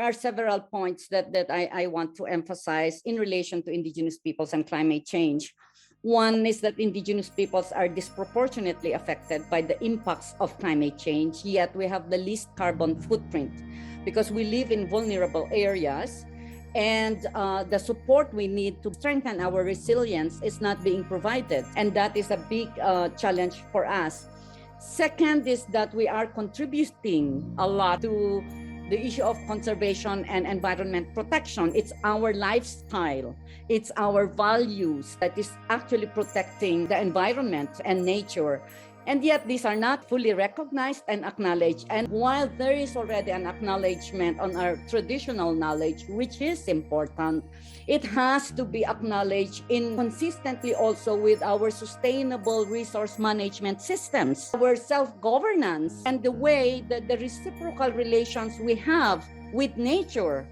are several points that I want to emphasize in relation to Indigenous peoples and climate change. One is that Indigenous peoples are disproportionately affected by the impacts of climate change, yet we have the least carbon footprint because we live in vulnerable areas, and the support we need to strengthen our resilience is not being provided. And that is a big challenge for us. Second is that we are contributing a lot to the issue of conservation and environment protection. It's our lifestyle, it's our values that is actually protecting the environment and nature. And yet these are not fully recognized and acknowledged. And while there is already an acknowledgement on our traditional knowledge, which is important, it has to be acknowledged in consistently also with our sustainable resource management systems, our self-governance, and the way that the reciprocal relations we have with nature.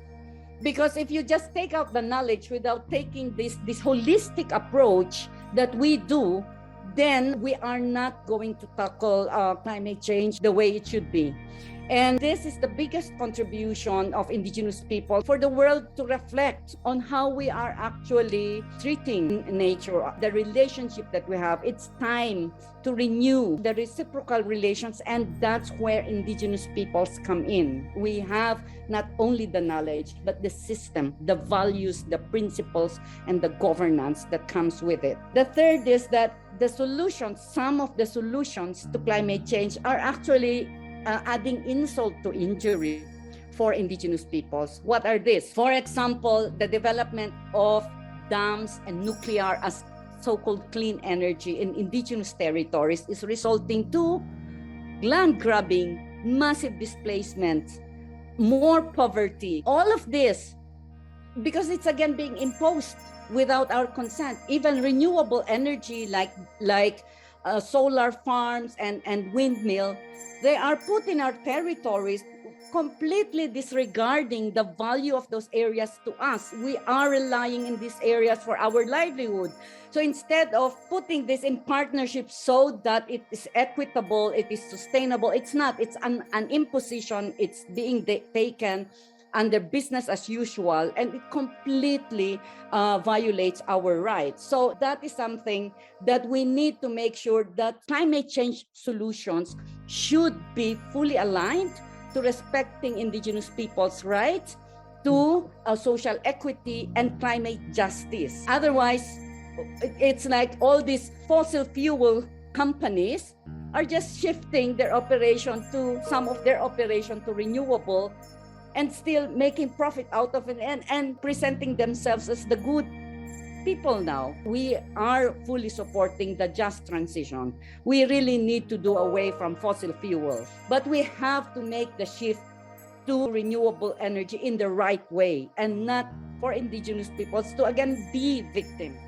Because if you just take out the knowledge without taking this holistic approach that we do, then we are not going to tackle climate change the way it should be. And this is the biggest contribution of Indigenous people for the world to reflect on how we are actually treating nature, the relationship that we have. It's time to renew the reciprocal relations, and that's where Indigenous peoples come in. We have not only the knowledge, but the system, the values, the principles, and the governance that comes with it. The third is that the solutions, some of the solutions to climate change are actually adding insult to injury for Indigenous peoples. What are these? For example, the development of dams and nuclear as so-called clean energy in Indigenous territories is resulting to land grabbing, massive displacement, more poverty. All of this, because it's again being imposed without our consent. Even renewable energy like solar farms and windmill, they are put in our territories, completely disregarding the value of those areas to us. We are relying in these areas for our livelihood. So instead of putting this in partnership so that it is equitable, it is sustainable, it's not. It's an imposition. It's being taken under business as usual, and it completely violates our rights. So that is something that we need to make sure that climate change solutions should be fully aligned to respecting Indigenous people's rights, to social equity and climate justice. Otherwise, it's like all these fossil fuel companies are just shifting their operation to some of their operation to renewable, and still making profit out of it and presenting themselves as the good people now. We are fully supporting the just transition. We really need to do away from fossil fuels, but we have to make the shift to renewable energy in the right way, and not for Indigenous peoples to again be victims.